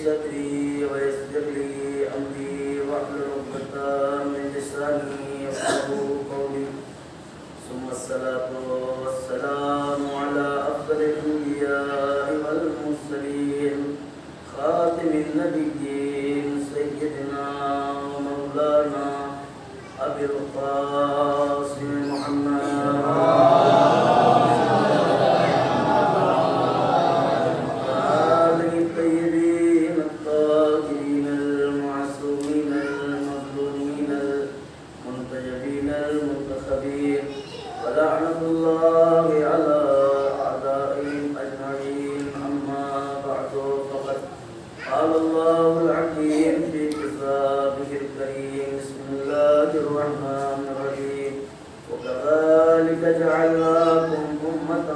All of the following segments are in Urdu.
صدري ويسر لي أمري واحلل عقدة من لساني يفقهوا قولي ثم الصلاة والسلام على أفضل الأنبياء والمرسلين خاتم النبيين سيدنا ومولانا أبي القاسم محمد جعلناكم أمة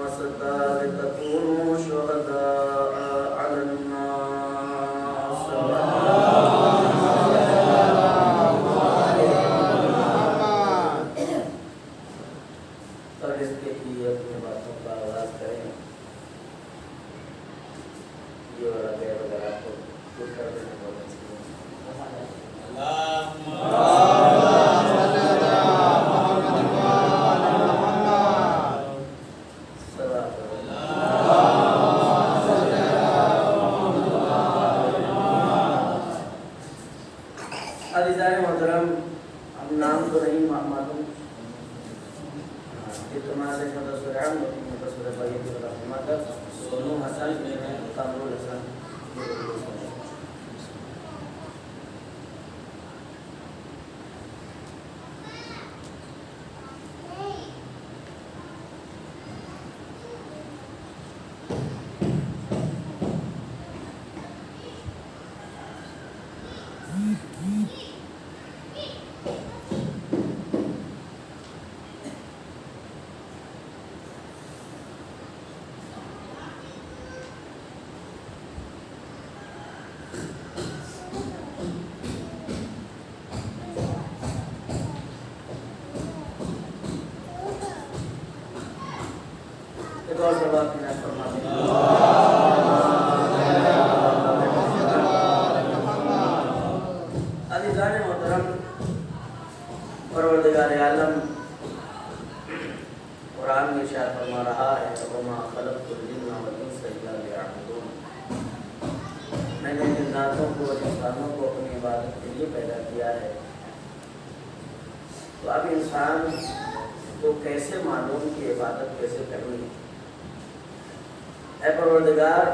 وسطا لتكونوا شهداء على الناس اور اس کے لیے اپنی باتوں کا آغاز کریں یہ والا غیر وغیرہ کو دور کر دینے بہت اچھی پروردگار عالم قرآن میں ارشاد فرما رہا ہے وما خلقت الجن والانس الا ليعبدون میں نے جناتوں کو اور انسانوں کو اپنی عبادت کے لیے پیدا کیا ہے. تو اب انسان کو کیسے معلوم کہ عبادت کیسے کرنی ہے؟ اے پروردگار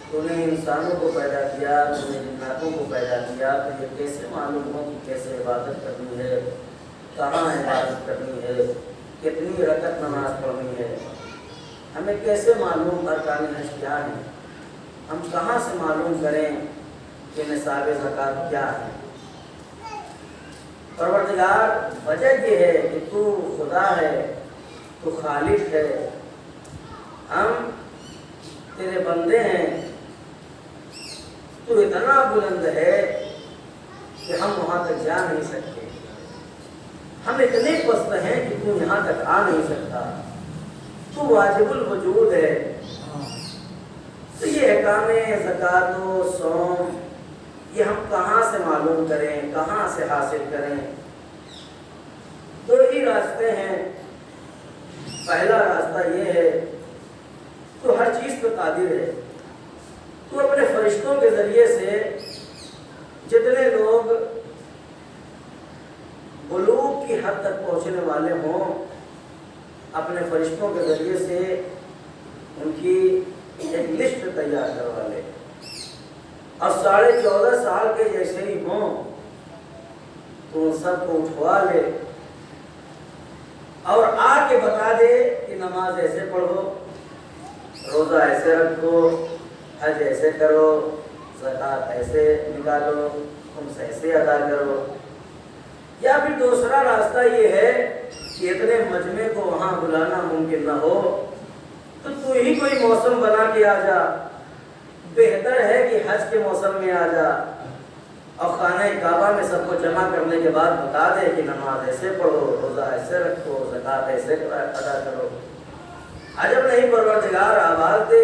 تو نے انسانوں کو پیدا کیا, تو نے جناتوں کو پیدا کیا, تو یہ کیسے معلوم ہو کہ کیسے عبادت کرنی ہے, کہاں عبادت کرنی ہے, کتنی رکعت نماز پڑھنی ہے, ہمیں کیسے معلوم ارکان حج کیا ہیں, ہم کہاں سے معلوم کریں کہ نصاب زکوٰۃ کیا ہے؟ پروردگار وجہ یہ ہے کہ تو خدا ہے, تو خالق ہے, ہم تیرے بندے ہیں, تو اتنا بلند ہے کہ ہم وہاں تک جا نہیں سکتے, ہم اتنے پست ہیں کہ تو یہاں تک آ نہیں سکتا, تو واجب الوجود ہے. تو یہ احکام زکوٰۃ و صوم یہ ہم کہاں سے معلوم کریں, کہاں سے حاصل کریں؟ دو ہی راستے ہیں. پہلا راستہ یہ ہے تو ہر چیز پہ قادر ہے, تو اپنے فرشتوں کے ذریعے سے جتنے لوگ بلوغ کی حد تک پہنچنے والے ہوں, اپنے فرشتوں کے ذریعے سے ان کی ایک لسٹ تیار کروا لے, اور 14.5 سال کے جیسے ہی ہوں تو ان سب کو اٹھوا لے اور آ کے بتا دے کہ نماز ایسے پڑھو, روزہ ایسے رکھو, حج ایسے کرو, زکوٰۃ ایسے نکالو, خمس ایسے ادا کرو. یا پھر دوسرا راستہ یہ ہے کہ اتنے مجمع کو وہاں بلانا ممکن نہ ہو تو ہی کوئی موسم بنا کے آ جا, بہتر ہے کہ حج کے موسم میں آ جا اور خانہ کعبہ میں سب کو جمع کرنے کے بعد بتا دے کہ نماز ایسے پڑھو, روزہ ایسے رکھو, زکوٰۃ ایسے ادا کرو. عجب نہیں پروردگار آواز دے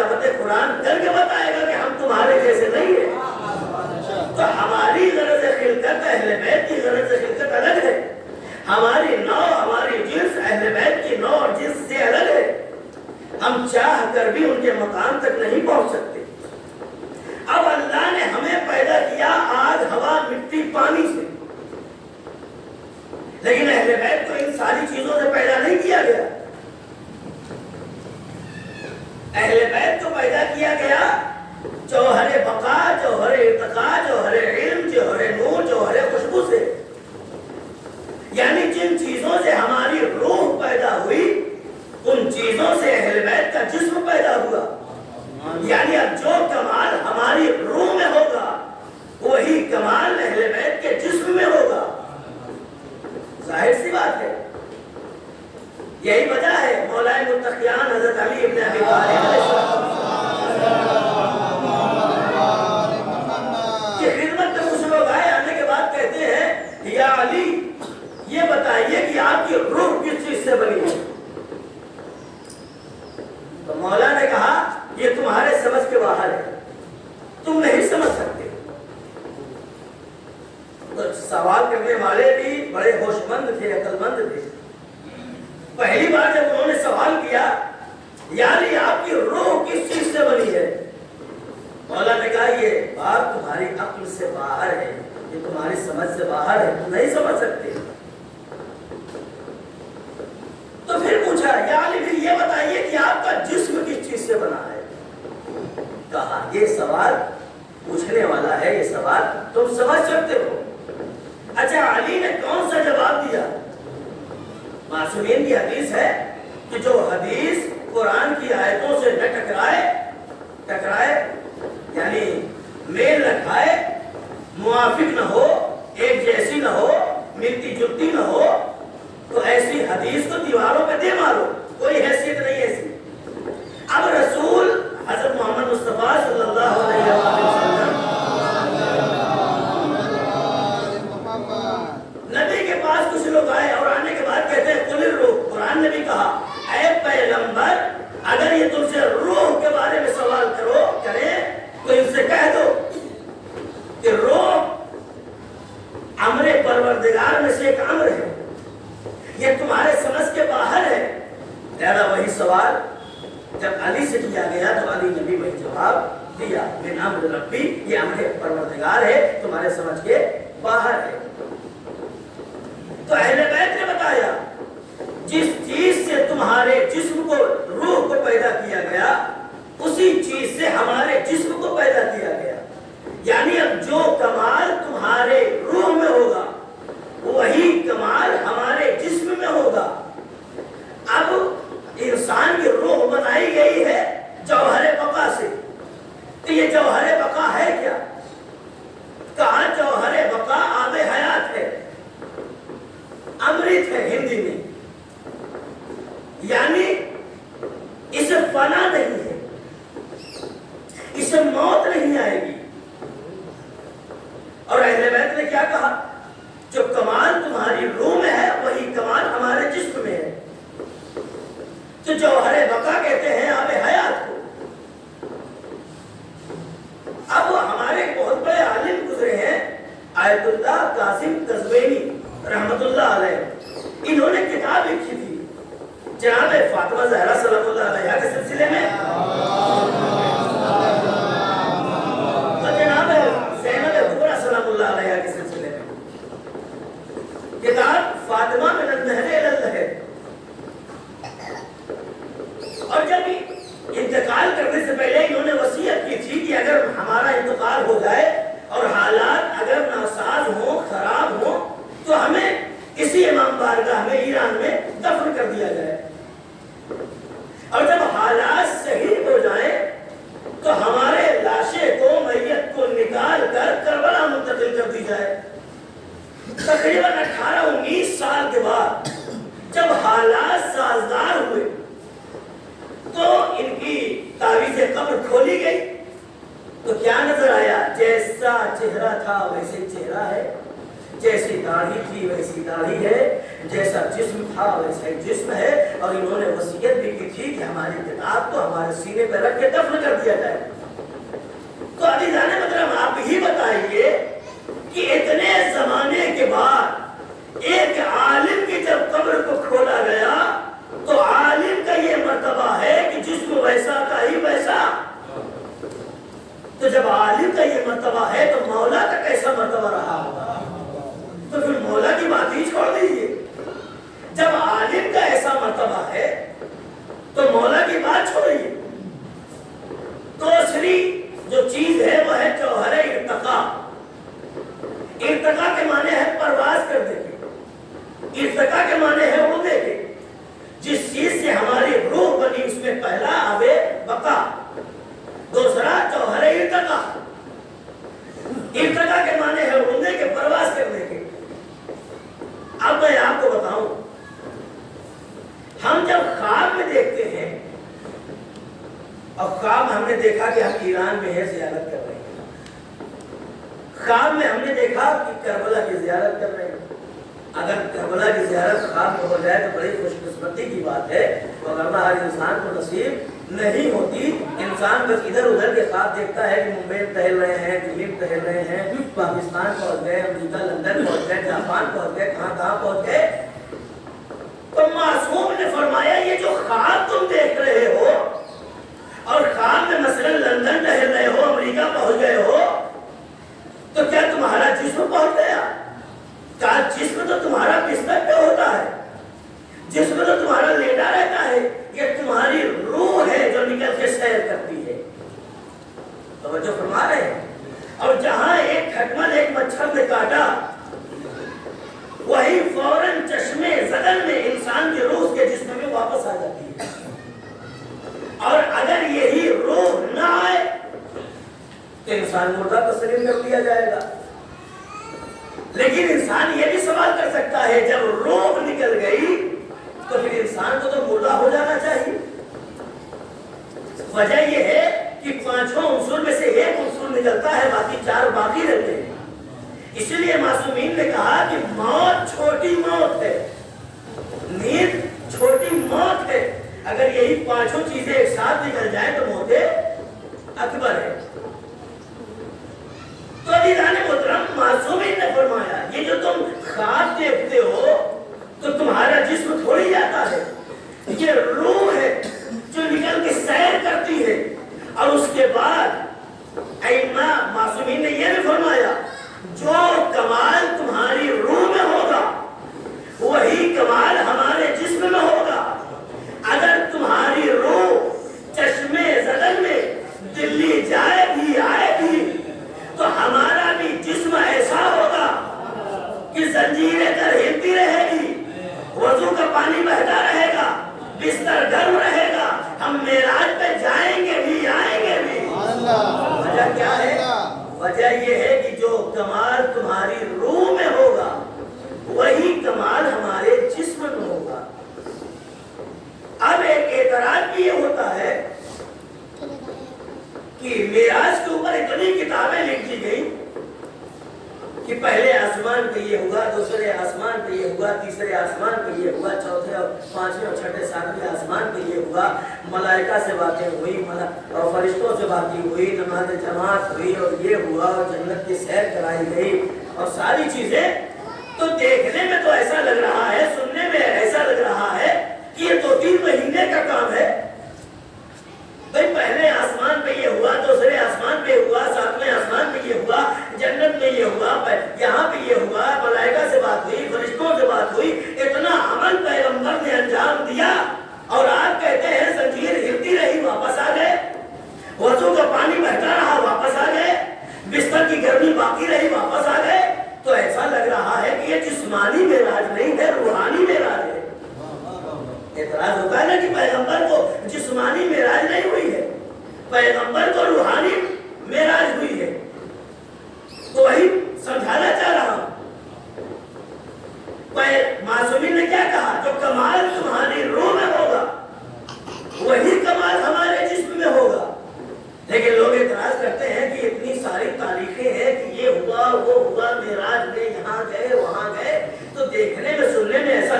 تلاوت قرآن کر کے بتائے گا کہ ہم تمہارے جیسے نہیں ہیں. تو ہماری غرض خلقت اہل بیت کی غرض خلقت الگ ہے. ہماری نوع ہماری جنس اہل بیت کی نوع اور جنس سے الگ ہے. ہم چاہ کر بھی ان کے مقام تک نہیں پہنچ سکتے. اب اللہ نے ہمیں پیدا کیا آگ ہوا مٹی پانی سے، لیکن اہل بیت کو ان ساری چیزوں سے پیدا نہیں کیا گیا. اہل بیت کو پیدا کیا گیا جوہر بقا، جوہر ارتقا، جوہر علم، جوہر نور، جوہر خوشبو سے. یعنی جن چیزوں سے ہماری روح پیدا ہوئی ان چیزوں سے اہل بیت کا جسم پیدا ہوا. یعنی اب جو کمال ہماری روح میں ہوگا وہی کمال اہل بیت کے جسم میں ہوگا. ظاہر سی بات ہے. یہی وجہ ہے مولا متقیان حضرت علی ابن ابی طالب علیہ السلام کی خدمت میں کچھ لوگ آئے، آنے کے بعد کہتے ہیں یا علی یہ بتائیے کہ آپ کی روح کس چیز سے بنی ہے؟ تو مولا نے کہا یہ تمہارے سمجھ کے باہر ہے، تم نہیں سمجھ سکتے. تو سوال کرنے والے بھی بڑے ہوش مند تھے، عقل مند تھے. پہلی بار جب انہوں نے سوال کیا یعنی آپ کی روح کس چیز سے بنی ہے، مولا نے کہا یہ بات تمہاری عقل سے باہر ہے، یہ تمہاری سمجھ سے باہر ہے، تم نہیں سمجھ سکتے. تو پھر پوچھا یا علی پھر یہ بتائیے کہ آپ کا جسم کس چیز سے بنا ہے. کہا یہ سوال پوچھنے والا ہے، یہ سوال تم سمجھ سکتے ہو. اچھا علی نے کون سا جواب دیا؟ معصومین کی حدیث ہے کہ جو حدیث قرآن کی آیتوں سے نہ ٹکرائے یعنی میل نہ کھائے، موافق نہ ہو، ایک جیسی نہ ہو، ملتی جلتی نہ ہو، تو ایسی حدیث کو دیواروں پہ دے مارو، کوئی حیثیت نہیں ایسی. اب رسول حضرت محمد مصطفیٰ صلی اللہ علیہ وسلم نبی کے پاس کچھ لوگ آئے اور آنے کے بعد کہتے ہیں قل الروح. قرآن نے بھی کہا اے پیغمبر اگر یہ تم سے روح کے بارے میں سوال کرے تو ان سے کہہ دو کہ روح امر پروردگار میں سے ایک امر ہے، یہ تمہارے سمجھ کے باہر ہے. لہذا وہی سوال جب علی سے کیا گیا تو علی نے بھی وہی جواب دیا من امر ربی، یہ امر پروردگار ہے، تمہارے سمجھ کے باہر ہے. تو اہل بیت نے بتایا جس چیز سے تمہارے جسم کو روح کو پیدا کیا گیا اسی چیز سے ہمارے جسم کو پیدا کیا گیا. یعنی اب جو کمال تمہارے روح میں ہوگا وہی کمال ہمارے جسم میں ہوگا. اب انسان کی روح بنائی گئی ہے جوہر بقا سے، تو یہ جوہر بقا ہے کیا؟ کہا جوہر بقا آب حیات ہے، امرت ہے ہندی میں، یعنی اسے فنا نہیں ہے، اسے موت نہیں آئے گی. اور اہل بیت نے کیا کہا جو کمال تمہاری روح میں ہے وہی کمال ہمارے جسم میں ہے. تو جوہر بقا کہتے ہیں آب حیات کو. اب ہمارے بہت بڑے عالم گزرے ہیں آیت اللہ قاسم قزوینی رحمت اللہ علیہ، انہوں نے کتاب لکھی تھی جناب فاطمہ زہرا سلام اللہ علیہ کے سلسلے میں اور جناب زینب کبریٰ سلام اللہ علیہ کے سلسلے میں. کتاب فاطمہ من النہر الی النہر. اور جب انتقال کرنے سے پہلے انہوں نے وصیت کی تھی کہ اگر ہمارا انتقال ہو جائے اور حالات اگر ناساز ہوں، خراب ہوں، تو ہمیں اسی امام بارگاہ میں ایران میں دفن کر دیا جائے، اور جب حالات صحیح ہو جائیں تو ہمارے لاشے کو میت کو نکال کر کربلا منتقل کر دی جائے. تقریباً 18-19 سال کے بعد جب حالات سازگار ہوئے تو ان کی تعویذ قبر کھولی گئی تو کیا نظر آیا؟ جیسا چہرہ تھا ویسے چہرہ ہے، جیسی داڑھی تھی ویسی داڑھی ہے، جیسا جسم تھا ویسا ہی جسم ہے، اور انہوں نے وصیت بھی کی تھی کہ ہماری کتاب کو ہمارے سینے پہ رکھ کے دفن کر دیا جائے۔ تو ابھی جانے مطلب آپ ہی بتائیے کہ اتنے زمانے کے بعد ایک عالم کی جب قبر کو کھولا گیا تو عالم کا یہ مرتبہ ہے کہ جسم ویسا کا ہی ویسا، تو جب عالم کا یہ مرتبہ ہے تو مولا کا کیسا مرتبہ رہا ہوگا؟ تو پھر مولا کی بات ہی چھوڑ دیجیے۔ جب عالم کا ایسا مرتبہ ہے تو مولا کی بات چھوڑیے۔ دوسری جو چیز ہے وہ ہے جوہر ارتقا۔ ارتقا کے معنی ہے پرواز کرنے کے، ارتقا کے معنی ہے اڑنے کے۔ جس چیز سے ہماری روح بنی اس میں پہلا آب بقا، دوسرا جوہر ارتقا۔ ارتقا کے معنی ہے اڑنے کے، پرواز کرنے کے۔ اب میں آپ کو بتاؤں، ہم جب خواب میں دیکھتے ہیں، اور خواب ہم نے دیکھا کہ ہم ایران میں ہے زیارت کر رہے ہیں، خواب میں ہم نے دیکھا کہ کربلا کی زیارت کر رہے ہیں۔ اگر کربلا کی زیارت خواب میں ہو جائے تو بڑی خوش قسمتی کی بات ہے، ورنہ ہر انسان کو نصیب نہیں ہوتی۔ انسان بس ادھر ادھر کے خواب دیکھتا ہے کہ ممبئی میں ٹہل رہے ہیں، دلی میں ٹہل رہے ہیں، پاکستان پہنچ گئے، امریکہ لندن پہنچ گئے، جاپان پہنچ گئے، کہاں پہنچ گئے۔ تو معصوم نے فرمایا یہ جو خواب تم دیکھ رہے ہو، اور خواب میں مثلا لندن ٹہل رہے ہو، امریکہ پہنچ گئے ہو، تو کیا تمہارا جسم پہنچ گیا؟ کیا جسم تو تمہارا بستر پہ ہوتا ہے، جسم تو تمہارا لیٹا رہتا ہے، یہ تمہاری روح ہے جو نکل کے سیر کرتی ہے۔ توجہ فرما رہے ہیں؟ اور جہاں ایک کھٹمل ایک مچھر نے کاٹا، وہی فوراً چشمے زدن میں انسان کی روح کے جسم میں واپس آ جاتی ہے۔ اور اگر یہی روح نہ آئے تو انسان مردہ تسلیم کر دیا جائے گا۔ لیکن انسان یہ بھی سوال کر سکتا ہے جب روح نکل گئی تو پھر انسان کو تو مردہ ہو جانا چاہیے۔ وجہ یہ ہے کہ پانچوں عنصر میں سے ایک عنصر نکلتا ہے، باقی چار باقی رہتے ہیں۔ اسی لیے معصومین نے کہا کہ موت چھوٹی موت ہے، نیند چھوٹی موت ہے۔ اگر یہی پانچوں چیزیں ایک ساتھ نکل جائیں تو موت اکبر ہے۔ تو عزیزان محترم، معصومین نے فرمایا یہ جو تم خواب دیکھتے ہو تو تمہارا جسم تھوڑی جاتا ہے، یہ روح ہے جو نکل کے سیر کرتی ہے۔ اور اس کے بعد ائمہ معصومین نے یہ بھی فرمایا جو کمال تمہاری روح میں ہوگا وہی کمال ہمارے جسم میں ہوگا۔ اگر تمہاری روح چشمے زدن میں دلی جائے بھی آئے بھی تو ہمارا بھی جسم ایسا ہوگا کہ زنجیریں در ہلتی رہے گی، وضو کا پانی بہتا رہے گا، بستر گرم رہے گا، ہم معراج پہ جائیں گے بھی آئیں گے بھی۔ وجہ کیا ہے؟ وجہ یہ ہے کہ جو کمال تمہاری روح میں ہوگا وہی کمال ہمارے جسم میں ہوگا۔ اب ایک اعتراض بھی یہ ہوتا ہے کہ معراج کے اوپر اتنی کتابیں لکھ دی گئی کہ پہلے آسمان پہ یہ ہوا، دوسرے آسمان پہ یہ ہوا، تیسرے آسمان پہ یہ ہوا، چوتھے اور پانچویں اور چھٹے ساتویں آسمان پہ یہ ہوا، ملائکہ سے باتیں ہوئی اور فرشتوں سے باتیں ہوئی، نماز جماعت ہوئی اور یہ ہوا اور جنت کی سیر کرائی گئی اور ساری چیزیں۔ تو دیکھنے میں تو ایسا لگ رہا ہے، سننے میں ایسا لگ رہا ہے کہ یہ 2-3 مہینے کا کام ہے۔ بھئی پہلے آسمان پہ یہ ہوا، دوسرے آسمان پہ ہوا، ساتویں آسمان پہ یہ ہوا، جنت میں یہ ہوا، یہاں پہ یہ ہوا، ملائکہ سے بات ہوئی، فرشتوں سے بات ہوئی، اتنا عمل پیغمبر نے انجام دیا اور آپ کہتے ہیں زنجیر ہلتی رہی واپس آ گئے، وضو کا پانی بہتا رہا واپس آ گئے، بستر کی گرمی باقی رہی واپس آ گئے۔ تو ایسا لگ رہا ہے کہ یہ جسمانی معراج نہیں ہے، روحانی معراج ہے۔ اعتراض ہوتا ہے نا کہ پیغمبر کو جسمانی معراج نہیں ہوئی ہے، پیغمبر کو روحانی معراج ہوئی ہے۔ تو وہی سمجھانا چاہ رہا ہوں۔ معصومین نے کیا کہا؟ جو کمال تمہاری روح میں ہوگا وہی کمال ہمارے جسم میں ہوگا۔ لیکن لوگ اعتراض کرتے ہیں کہ اتنی ساری تاریخیں ہیں کہ یہ ہوا وہ ہوا، معراج میں یہاں گئے وہاں گئے، تو دیکھنے میں سننے میں ایسا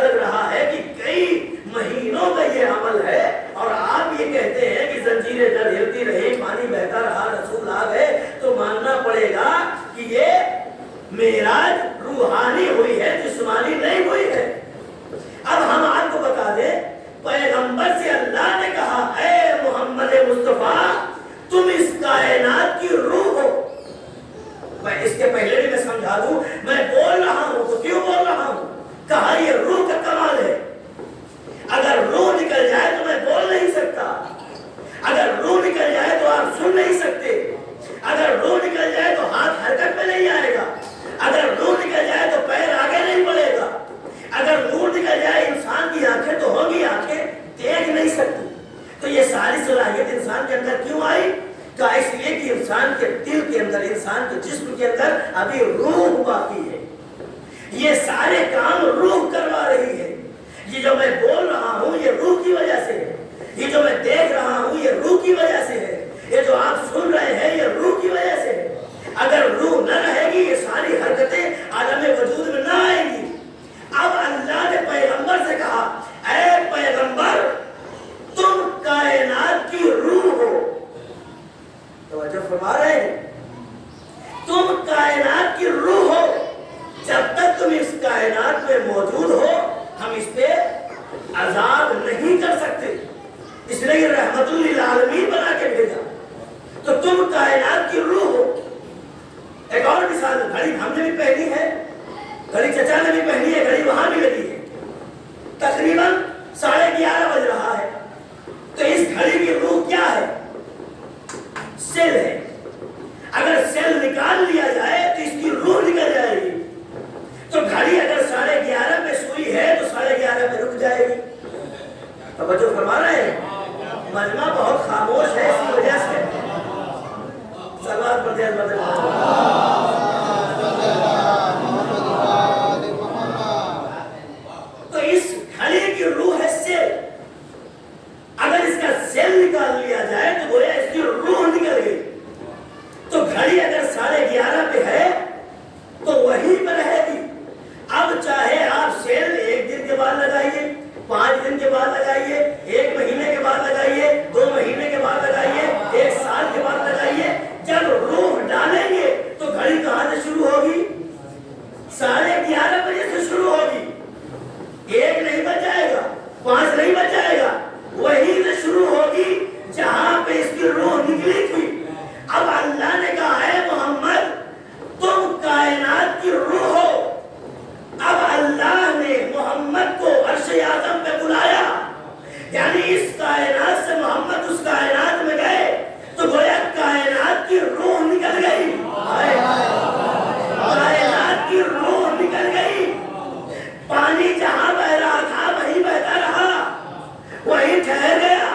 کا اس لیے کہ انسان کے دل کے اندر، انسان کے جسم کے اندر ابھی روح باقی ہے. یہ سارے کام روح کروا رہی ہے. یہ جو میں بول رہا ہوں یہ روح کی وجہ سے ہے. یہ جو میں دیکھ رہا ہوں یہ روح کی وجہ سے ہے. یہ جو آپ سن رہے ہیں یہ روح کی وجہ سے ہے. اگر روح نہ رہے گی یہ ساری حرکتیں عالم وجود میں نہ آئیں گی. اب اللہ نے پیغمبر سے کہا اے پیغمبر تم کائنات کی روح ہو. توجہ فرما رہے ہیں؟ تم کائنات کی روح ہو. جب تک تم اس کائنات میں موجود ہو ہم اس پہ عذاب نہیں کر سکتے. اس لیے رحمت للعالمین بنا کے بھیجا. تو تم کائنات کی روح ہو. ایک اور مثال، گھڑی ہم نے بھی پہنی ہے، گھڑی چچا نے بھی پہنی ہے، گھڑی وہاں بھی لگی ہے. تقریباً 11:30 بج رہا ہے. تو اس گھڑی کی روح کیا ہے؟ سیل ہے. اگر سیل نکال لیا جائے تو اس کی روح نکل جائے گی. تو گھڑی اگر 11:30 پہ سوئی ہے تو 11:30 پہ رک جائے گی. توجہ فرما رہے ہیں؟ مجمع بہت خاموش ہے اس کی وجہ سے. سلوات پڑھتے ہیں. تو اس گھڑی کی روح ہے سیل. اگر اس کا سیل نکال لیا جائے تو گویا اس کی روح نکل گئی. تو گھڑی اگر 11:30 پہ ہے تو وہیں پہ رہے گی. اب چاہے آپ سیل 1 دن کے بعد لگائیے، 5 دن کے بعد لگائیے، 1 مہینے کے بعد لگائیے، 2 مہینے کے بعد لگائیے، 1 سال کے بعد لگائیے، جب روح ڈالیں گے تو گھڑی کہاں سے شروع ہوگی؟ 11:30 بجے سے شروع ہوگی. 1 نہیں بج جائے گا، 5 نہیں بج جائے گا، وہیں سے شروع ہوگی جہاں پہ اس کی روح نکلی تھی. اب اللہ نے کہا ہے محمد تم کائنات کی روح ہو. اب اللہ نے محمد کو عرش اعظم پہ بلایا، یعنی اس کائنات سے محمد اس کائنات میں گئے تو گویا کائنات کی روح نکل گئی. کائنات کی روح نکل گئی. پانی جہاں بہ رہا تھا وہیں بہتا رہا، وہیں ٹھہر گیا.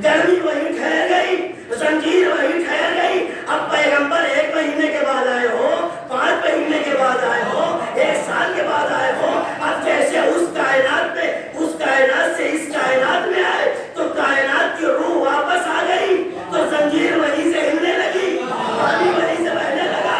گرمی وہیں ٹھہر گئی، زنجیر وہیں ٹھہر گئی. اب پیغمبر 1 مہینے کے بعد آئے ہو، 5 مہینے کے بعد آئے ہو، 1 سال کے بعد آئے ہو، اب جیسے اس کائنات میں، اس کائنات سے اس کائنات میں آئے تو کائنات کی روح واپس آ گئی. تو زنجیر وہیں سے ہلنے لگی، پانی وہیں سے بہنے لگا.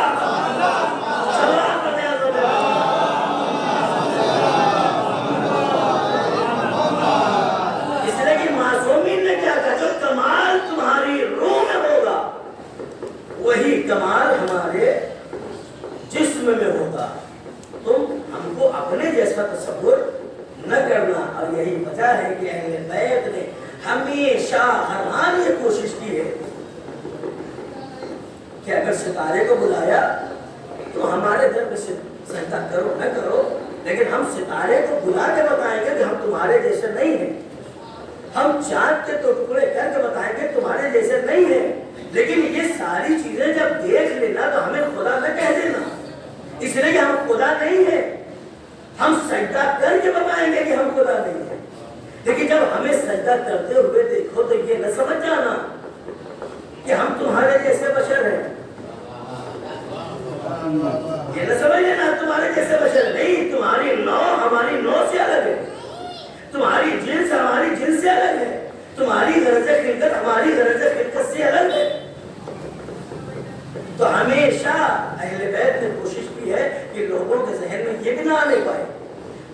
اس لیے کہ معصومین نے کیا کہا جو کمال تمہاری روح میں ہوگا وہی کمال ہمارے جسم میں ہوگا. تم ہم کو اپنے جیسا تصور نہ کرنا. اور یہی وجہ ہے کہ اہل بیت نے ہمیشہ ہر آن یہ کوشش کی ہے کہ اگر ستارے کو بلایا تو ہمارے در میں سجدہ کرو نہ کرو، لیکن ہم ستارے کو بلا کے بتائیں گے کہ ہم تمہارے جیسے نہیں ہیں. ہم چاند کے تو ٹکڑے کر کے بتائیں گے تمہارے جیسے نہیں ہیں. لیکن یہ ساری چیزیں جب دیکھ لینا تو ہمیں خدا نہ کہہ دینا، اس لیے کہ ہم خدا نہیں ہیں. ہم سجدہ کر کے بتائیں گے کہ ہم خدا نہیں ہیں. لیکن جب ہمیں سجدہ کرتے ہوئے دیکھو تو یہ نہ سمجھ جانا کہ ہم تمہارے جیسے بشر ہیں. یہ نہ سمجھ لینا تمہارے جیسے بشر نہیں. تمہاری نو ہماری نو سے الگ ہے، تمہاری جنس ہماری جنس سے الگ ہے، تمہاری غرض خلقت ہماری غرض خلقت سے الگ ہے. تو ہمیشہ اہل بیت نے کوشش کی ہے کہ لوگوں کے ذہن میں یہ بھی نہ آنے پائے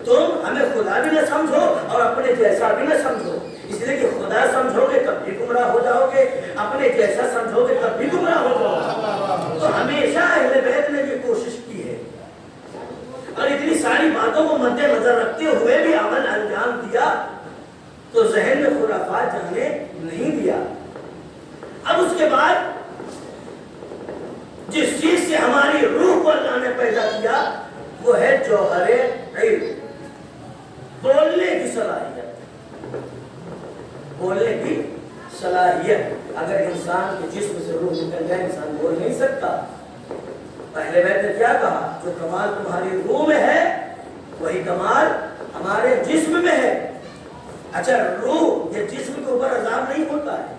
تم ہمیں خدا بھی نہ سمجھو اور اپنے جیسا بھی نہ سمجھو. اس لیے کہ خدا سمجھو گے تب بھی گمراہ ہو جاؤ گے، اپنے جیسا سمجھو گے تب بھی گمراہ ہو جاؤ گے. تو ہمیشہ اہل بیت نے یہ کوشش کی ہے اور اتنی ساری باتوں کو مد نظر رکھتے ہوئے بھی عمل انجام دیا تو ذہن میں خرافات جانے نہیں دیا. اب اس کے بعد جس چیز سے ہماری روح کو اللہ نے پیدا کیا وہ ہے جوہر علم، بولنے کی صلاحیت. بولنے کی صلاحیت. اگر انسان کے جسم سے روح نکل جائے انسان بول نہیں سکتا. پہلے بیت نے کیا کہا؟ جو کمال تمہاری روح میں ہے وہی کمال ہمارے جسم میں ہے. اچھا روح یہ جسم کے اوپر عذاب نہیں ہوتا ہے،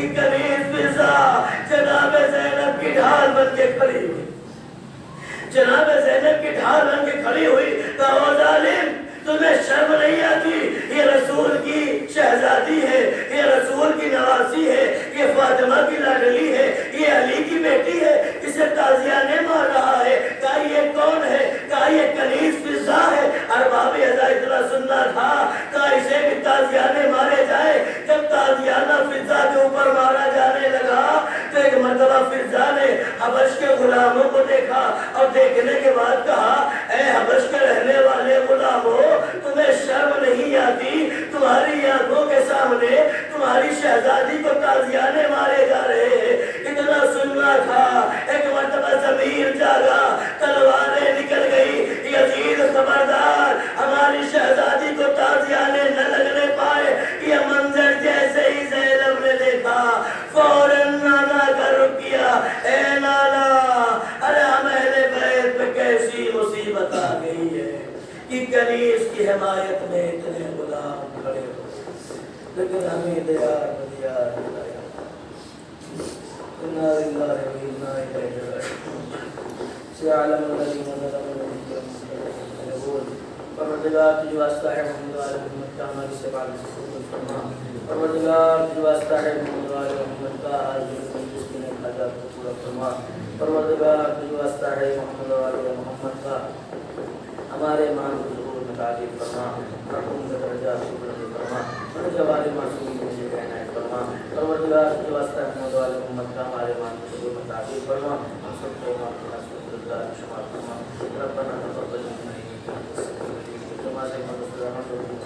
کی کنیز فضا جناب زینب کی ڈھال بن کے کھڑی ہوئی، جناب زینب کی ڈھال بن کے کھڑی ہوئی، کہا او ظالم تمہیں شرم نہیں آتی؟ یہ رسول کی شہزادی ہے، یہ رسول کی نواسی ہے، یہ فاطمہ کی لاڈلی ہے، یہ علی کی بیٹی ہے، اسے تازیانے مار رہا ہے۔ کہا یہ کون ہے؟ کہا یہ کنیز فضا ہے۔ ارباب ازا اتنا سننا تھا، کہا اسے بھی تازیانے مارے جائے۔ جب تازیانہ فضا کے اوپر مارا جانے لگا تو ایک مرتبہ فضا نے حبش کے غلاموں کو دیکھا اور دیکھنے کے بعد کہا اے حبش کے رہنے والے غلاموں، تمہیں شرم نہیں آتی؟ تمہاری آنکھوں کے سامنے تمہاری شہزادی کو تازیانے مارے جا رہے ہیں۔ اتنا سننا تھا، ایک مرتبہ ضمیر جاگا، تلواریں نکل گئی، یزید خبردار، ہماری شہزادی کو تازیانے نہ لگنے پائے۔ یہ منظر جیسے ہی زینب نے دیکھا فوراً نانا کا رخ کیا، اے نانا، ارے ہم اہل بیت پہ کیسی مصیبت آ گئی ہے کہ کنیز کی حمایت میں اتنے غلام کھڑے ہو، لیکن ہمیں دیار بدیار بتایا انا للہ و انا الیہ راجعون۔ سیعلم الذین ظلموا منهم پروردگار تجھ واسطہ ہے محمد و آل محمد کا ہماری سے معلوم فرما، پروردگار تجھ واسطہ ہے محمد و آل محمد کا حاضر جس کی حاجات کو پورا فرما، پروردگار تجھ واسطہ ہے محمد و آل محمد کا ہمارے ایمان کو ضرور متعلق فرما، رحم کا درجہ بلند فرما، اور جوار معصومین میں جگہ عنایت فرما، پروردگار تجھ واسطہ ہے محمد و آل محمد کا ہمارے ایمان کو ضرور متعلق فرما، ہم سب کو ایمان کے ناصر اللہ شمار فرما، ربنا تقبل منا نماز مدرسہ رحمت اللہ